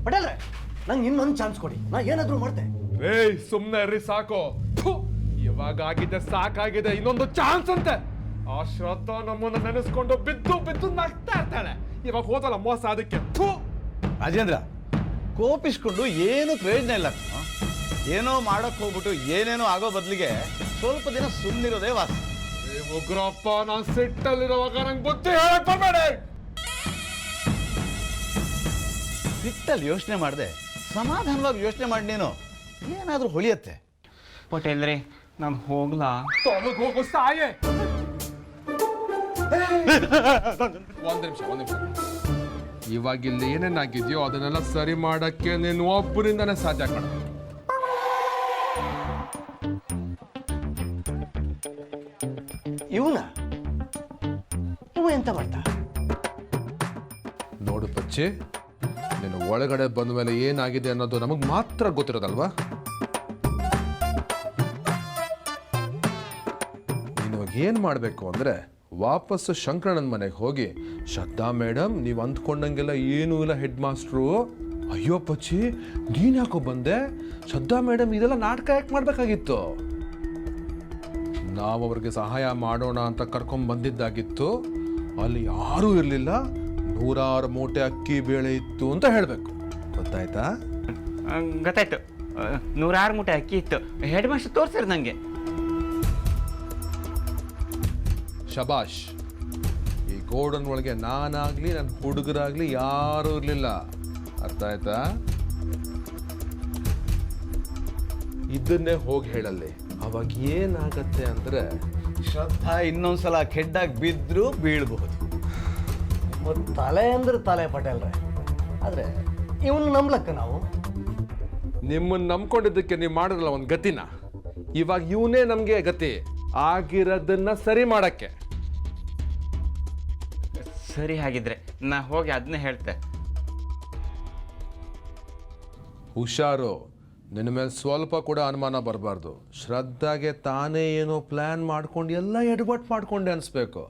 ಪಟೇಲ್ರೆ ನಂಗೆ ಇನ್ನೊಂದು ಚಾನ್ಸ್ ಕೊಡಿ, ನಾ ಏನಾದರೂ ಮಾಡ್ತೆ. ಏಯ್ ಸುಮ್ಮನೆ ಇರ್ರಿ ಸಾಕು. ಇವಾಗ ಆಗಿದೆ ಸಾಕಾಗಿದೆ, ಇನ್ನೊಂದು ಚಾನ್ಸ್ ಅಂತೆ. ಆ ಶ್ರದ್ಧಾ ನಮ್ಮನ್ನ ನೆನೆಸ್ಕೊಂಡು ಬಿದ್ದು ಬಿದ್ದು ನಗ್ತಾ ಇರ್ತಾಳೆ. ಇವಾಗ ಹೋದಲ್ಲ ಮೋಸ ಅದಕ್ಕೆ. ರಾಜೇಂದ್ರ, ಕೋಪಿಸ್ಕೊಂಡು ಏನು ಪ್ರಯೋಜನ ಇಲ್ಲ. ಏನೋ ಮಾಡೋಕ್ಕೆ ಹೋಗ್ಬಿಟ್ಟು ಏನೇನೋ ಆಗೋ ಬದಲಿಗೆ ಸ್ವಲ್ಪ ದಿನ ಸುಮ್ಮನಿರೋದೇ ವಾಸ. ಉಗ್ರಪ್ಪ, ನಾನು ಸಿಟ್ಟಲ್ಲಿರುವಾಗ ನಂಗೆ ಬುದ್ಧಿ ಹೇಳಕ್ ಬರ್ಬೇಡಿ. ಸಿಟ್ಟಲ್ಲಿ ಯೋಚನೆ ಮಾಡಿದೆ, ಸಮಾಧಾನವಾಗಿ ಯೋಚನೆ ಮಾಡಿ ನೀನು ಏನಾದರೂ ಹೊಳಿಯತ್ತೆ. ಪಟೇಲ್ರಿ ನಾನು ಹೋಗ್ಲಾ? ತೊಲಗ್ ಹೋಗು ಸಾಯೇ. ಒಂದ್ ನಿಮಿಷ. ಇವಾಗ ಇಲ್ಲಿ ಏನೇನಾಗಿದ್ಯೋ ಅದನ್ನೆಲ್ಲ ಸರಿ ಮಾಡಕ್ಕೆ ನೀನು ಒಬ್ಬರಿಂದಾನೇ ಸಾಧ್ಯ ಕಣ. ಇವ ಎಂತ ಮಾಡ್ತಾ? ನೋಡು ಪಚ್ಚಿ, ನೀನು ಒಳಗಡೆ ಬಂದ ಮೇಲೆ ಏನಾಗಿದೆ ಅನ್ನೋದು ನಮಗ್ ಮಾತ್ರ ಗೊತ್ತಿರೋದಲ್ವಾ? ನೀನು ಏನ್ ಮಾಡ್ಬೇಕು ಅಂದ್ರೆ ವಾಪಸ್ಸು ಶಂಕರಣ್ಣನ ಮನೆಗೆ ಹೋಗಿ, ಶ್ರದ್ಧಾ ಮೇಡಮ್ ನೀವು ಅಂದ್ಕೊಂಡಂಗೆಲ್ಲ ಏನೂ ಇಲ್ಲ ಹೆಡ್ ಮಾಸ್ಟ್ರು. ಅಯ್ಯೋ ಪಚ್ಚಿ, ನೀನ್ ಯಾಕೋ ಬಂದೆ? ಶ್ರದ್ಧಾ ಮೇಡಮ್ ಇದೆಲ್ಲ ನಾಟಕ ಯಾಕೆ ಮಾಡ್ಬೇಕಾಗಿತ್ತು? ನಾವು ಅವ್ರಿಗೆ ಸಹಾಯ ಮಾಡೋಣ ಅಂತ ಕರ್ಕೊಂಡ್ ಬಂದಿದ್ದಾಗಿತ್ತು. ಅಲ್ಲಿ ಯಾರೂ ಇರಲಿಲ್ಲ, 100 ಮೂಟೆ ಅಕ್ಕಿ ಬೇಳೆ ಇತ್ತು ಅಂತ ಹೇಳಬೇಕು. ಗೊತ್ತಾಯ್ತಾ? ಗೊತ್ತಾಯ್ತು. 106 ಮೂಟೆ ಅಕ್ಕಿ ಇತ್ತು. ಹೆಡ್ ಮಾಸ್ಟರ್ ತೋರಿಸಿರು ನನಗೆ. ಶಬಾಷ್. ಈ ಗೋಡನ್ ಒಳಗೆ ನಾನಾಗ್ಲಿ ನನ್ನ ಹುಡುಗರಾಗ್ಲಿ ಯಾರೂ ಇರಲಿಲ್ಲ. ಅರ್ಥ ಆಯ್ತಾ? ಇದನ್ನೇ ಹೋಗಿ ಹೇಳಲ್ಲಿ. ಅವಾಗ ಏನಾಗತ್ತೆ ಅಂದ್ರೆ ಶ್ರದ್ಧಾ ಇನ್ನೊಂದ್ಸಲ ಕೆಡ್ಡಾಗಿ ಬಿದ್ದರೂ ಬೀಳಬಹುದು. ತಲೆ ಅಂದ್ರೆ ತಲೆ ಪಟೇಲ್ರೆ, ಆದ್ರೆ ಇವನು ನಂಬ್ಲಕ್ಕ ನಾವು. ನಿಮ್ಮನ್ನ ನಂಬ್ಕೊಂಡಿದ್ದಕ್ಕೆ ನೀವು ಮಾಡಿದ್ರಲ್ಲ ಒಂದು ಗತಿನ, ಇವಾಗ ಇವನೇ ನಮಗೆ ಗತಿ ಆಗಿರೋದನ್ನ ಸರಿ ಮಾಡಕ್ಕೆ. ಸರಿ, ಹಾಗಿದ್ರೆ ನಾ ಹೋಗಿ ಅದನ್ನೇ ಹೇಳ್ತೆ. ಹುಷಾರು, ನಿನ್ನ ಮೇಲೆ ಸ್ವಲ್ಪ ಕೂಡ ಅನುಮಾನ ಬರಬಾರ್ದು. ಶ್ರದ್ಧಾಗೆ ತಾನೇ ಏನೋ ಪ್ಲಾನ್ ಮಾಡ್ಕೊಂಡು ಎಲ್ಲ ಎಡವಟ್ಟು ಮಾಡ್ಕೊಂಡೆ ಅನ್ಸ್ಬೇಕು.